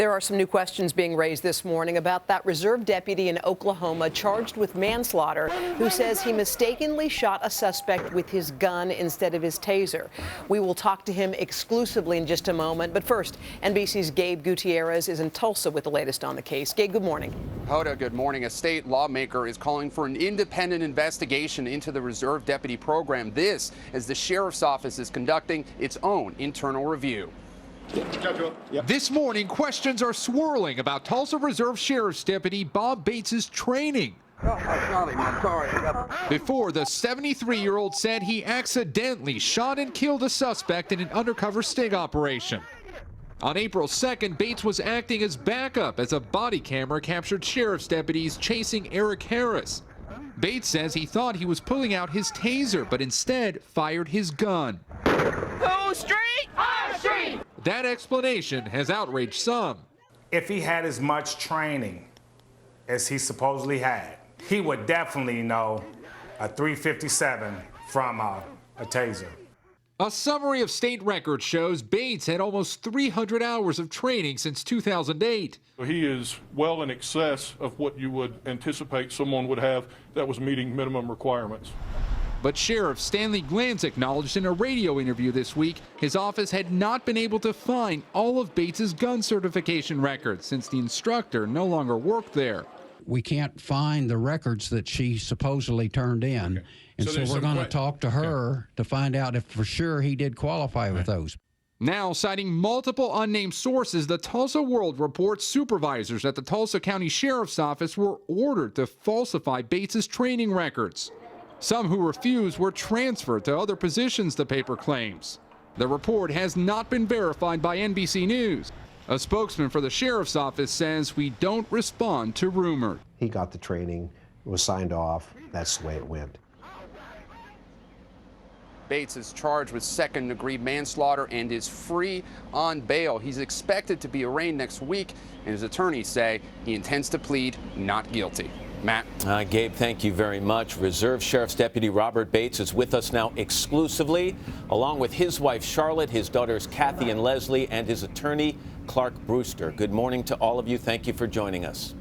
There are some new questions being raised this morning about that reserve deputy in Oklahoma charged with manslaughter who says he mistakenly shot a suspect with his gun instead of his taser. We will talk to him exclusively in just a moment. But first, NBC's Gabe Gutierrez is in Tulsa with the latest on the case. Gabe, good morning. Hoda, good morning. A state lawmaker is calling for an independent investigation into the reserve deputy program. This as the sheriff's office is conducting its own internal review. This morning, questions are swirling about Tulsa Reserve Sheriff's Deputy Bob Bates's training. Before, the 73-year-old said he accidentally shot and killed a suspect in an undercover sting operation. On April 2nd, Bates was acting as backup as a body camera captured sheriff's deputies chasing Eric Harris. Bates says he thought he was pulling out his taser, but instead fired his gun. Whose street? Our street! That explanation has outraged some. If he had as much training as he supposedly had, he would definitely know a .357 from a taser. A summary of state records shows Bates had almost 300 hours of training since 2008. He is well in excess of what you would anticipate someone would have that was meeting minimum requirements. But Sheriff Stanley Glantz acknowledged in a radio interview this week his office had not been able to find all of Bates's gun certification records since the instructor no longer worked there. We can't find the records that she supposedly turned in. Okay. And so we're going to talk to her to find out if for sure he did qualify with those. Now, citing multiple unnamed sources, the Tulsa World reports supervisors at the Tulsa County Sheriff's Office were ordered to falsify Bates's training records. Some who refused were transferred to other positions, the paper claims. The report has not been verified by NBC News. A spokesman for the sheriff's office says we don't respond to rumors. He got the training, was signed off. That's the way it went. Bates is charged with second-degree manslaughter and is free on bail. He's expected to be arraigned next week, and his attorneys say he intends to plead not guilty. Matt. Gabe, thank you very much. Reserve Sheriff's Deputy Robert Bates is with us now exclusively, along with his wife Charlotte, his daughters Kathy and Leslie, and his attorney Clark Brewster. Good morning to all of you. Thank you for joining us.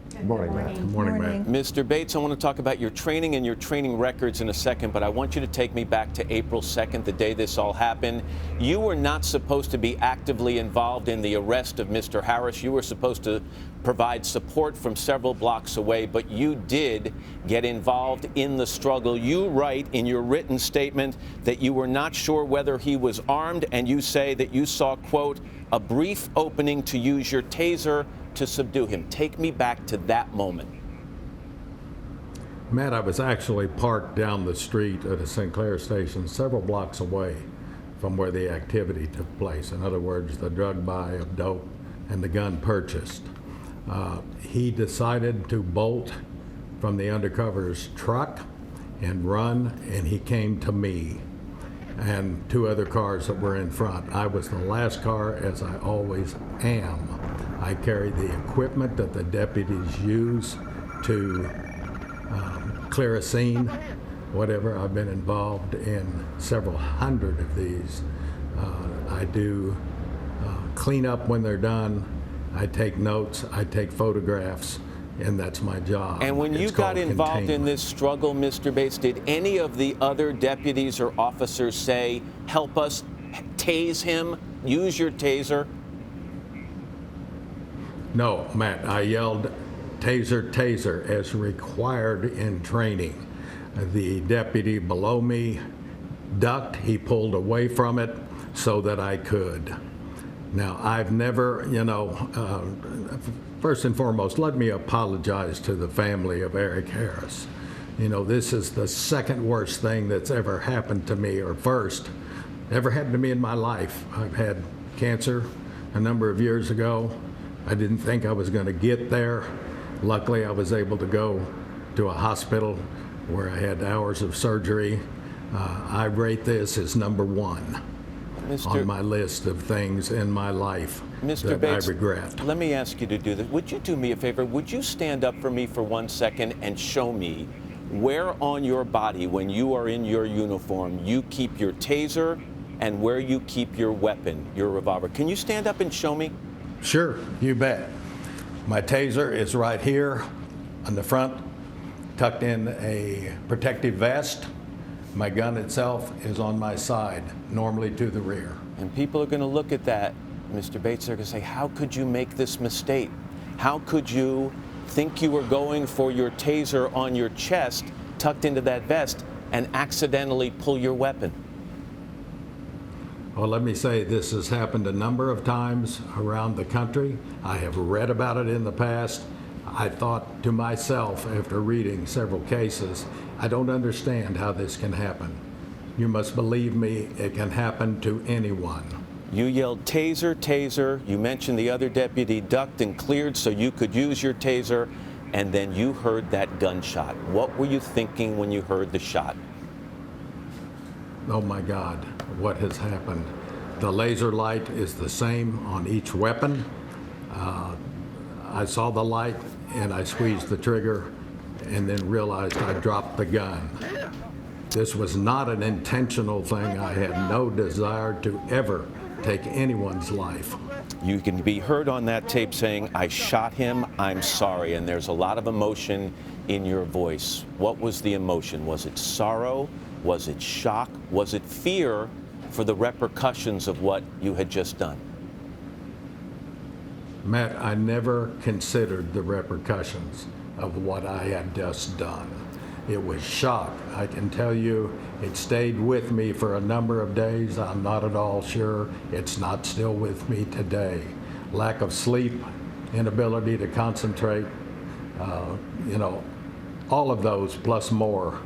Good morning, Matt. Good morning, Matt. Mr. Bates, I want to talk about your training and your training records in a second, but I want you to take me back to April 2nd, the day this all happened. You were not supposed to be actively involved in the arrest of Mr. Harris. You were supposed to provide support from several blocks away, but you did get involved in the struggle. You write in your written statement that you were not sure whether he was armed, and you say that you saw, quote, a brief opening to use your taser to subdue him. Take me back to that moment. Matt, I was actually parked down the street at a Sinclair station several blocks away from where the activity took place. In other words, the drug buy of dope and the gun purchased. He decided to bolt from the undercover's truck and run, and he came to me and two other cars that were in front. I was the last car, as I always am. I carried the equipment that the deputies use to clear a scene, whatever. I've been involved in several hundred of these. I do clean up when they're done. I take notes, I take photographs, and that's my job. And when you got involved in this struggle, Mr. Bates, did any of the other deputies or officers say, help us, tase him, use your taser? No, Matt, I yelled, taser, taser, as required in training. The deputy below me ducked, he pulled away from it so that I could. Now, I've never, first and foremost, let me apologize to the family of Eric Harris. This is the second worst thing that's ever happened to me, or first, ever happened to me in my life. I've had cancer a number of years ago. I didn't think I was going to get there. Luckily, I was able to go to a hospital where I had hours of surgery. I rate this as number one on my list of things in my life that Bates, I regret. Let me ask you to do this. Would you do me a favor? Would you stand up for me for 1 second and show me where on your body, when you are in your uniform, you keep your taser and where you keep your weapon, your revolver? Can you stand up and show me? Sure, you bet. My taser is right here on the front, tucked in a protective vest. My gun itself is on my side, normally to the rear. And people are going to look at that, Mr. Bates, they're going to say, how could you make this mistake? How could you think you were going for your taser on your chest, tucked into that vest, and accidentally pull your weapon? Well, let me say this has happened a number of times around the country. I have read about it in the past. I thought to myself after reading several cases, I don't understand how this can happen. You must believe me, it can happen to anyone. You yelled, taser, taser. You mentioned the other deputy ducked and cleared so you could use your taser, and then you heard that gunshot. What were you thinking when you heard the shot? Oh my God, what has happened? The laser light is the same on each weapon. I saw the light and I squeezed the trigger and then realized I dropped the gun. This was not an intentional thing. I had no desire to ever take anyone's life. You can be heard on that tape saying, I shot him, I'm sorry, and there's a lot of emotion in your voice. What was the emotion? Was it sorrow? Was it shock? Was it fear for the repercussions of what you had just done? Matt, I never considered the repercussions of what I had just done. It was shock. I can tell you it stayed with me for a number of days. I'm not at all sure it's not still with me today. Lack of sleep, inability to concentrate, all of those plus more.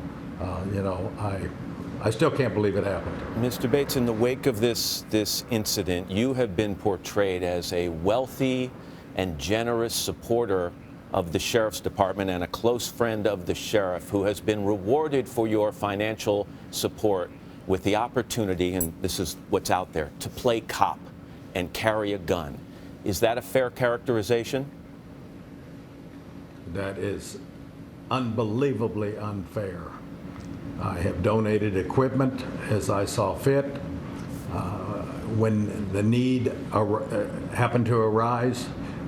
I still can't believe it happened. Mr. Bates, in the wake of this incident, you have been portrayed as a wealthy and generous supporter of the Sheriff's Department and a close friend of the sheriff who has been rewarded for your financial support with the opportunity, and this is what's out there, to play cop and carry a gun. Is that a fair characterization? That is unbelievably unfair. I have donated equipment as I saw fit. When the need happened to arise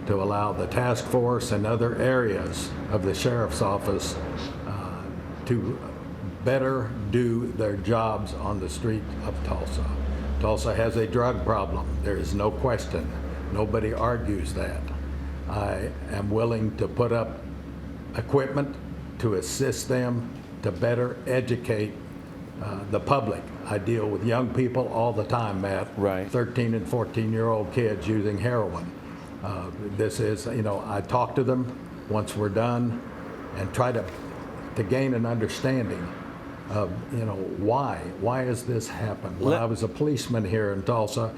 to allow the task force and other areas of the sheriff's office to better do their jobs on the street of Tulsa. Tulsa has a drug problem. There is no question. Nobody argues that. I am willing to put up equipment to assist them to better educate the public. I deal with young people all the time, Matt. Right. 13 and 14-year-old kids using heroin. This is, I talk to them once we're done and try to gain an understanding of, why has this happened? When I was a policeman here in Tulsa,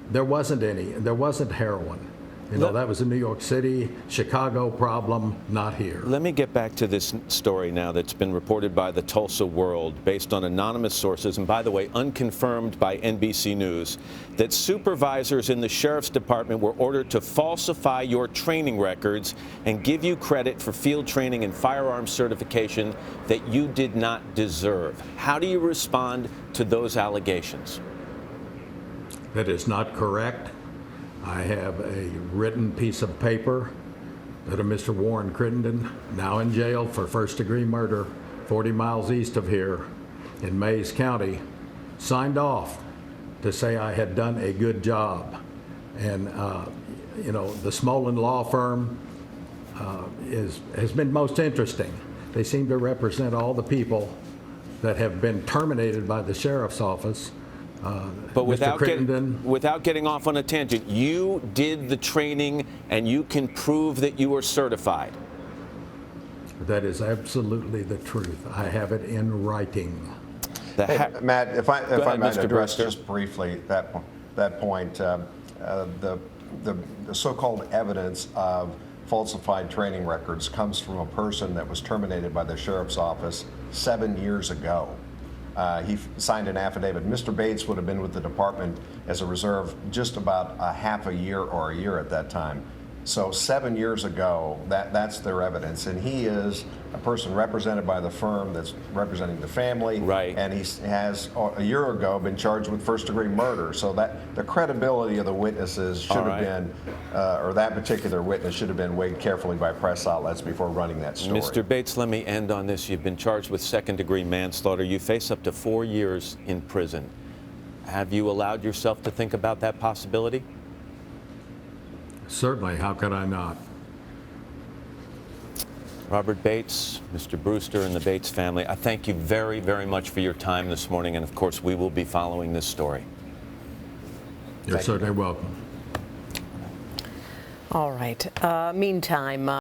there wasn't heroin. That was a New York City, Chicago problem, not here. Let me get back to this story now that's been reported by the Tulsa World based on anonymous sources, and by the way, unconfirmed by NBC News, that supervisors in the Sheriff's Department were ordered to falsify your training records and give you credit for field training and firearms certification that you did not deserve. How do you respond to those allegations? That is not correct. I have a written piece of paper that a Mr. Warren Crittenden, now in jail for first-degree murder, 40 miles east of here in Mays County, signed off to say I had done a good job. And, the Smolin law firm has been most interesting. They seem to represent all the people that have been terminated by the sheriff's office. But without getting off on a tangent, you did the training and you can prove that you are certified. That is absolutely the truth. I have it in writing. Hey, Matt, if I might address Director. just briefly that point, the so-called evidence of falsified training records comes from a person that was terminated by the sheriff's office 7 years ago. He signed an affidavit. Mr. Bates would have been with the department as a reserve just about a half a year or a year at that time. So 7 years ago, that's their evidence. And he is a person represented by the firm that's representing the family. Right. And he has, a year ago, been charged with first-degree murder. So that the credibility of the witnesses should have been, or that particular witness should have been weighed carefully by press outlets before running that story. Mr. Bates, let me end on this. You've been charged with second-degree manslaughter. You face up to 4 years in prison. Have you allowed yourself to think about that possibility? Certainly, how could I not? Robert Bates, Mr. Brewster, and the Bates family, I thank you very, very much for your time this morning, and of course, we will be following this story. You're certainly welcome. All right. Meantime,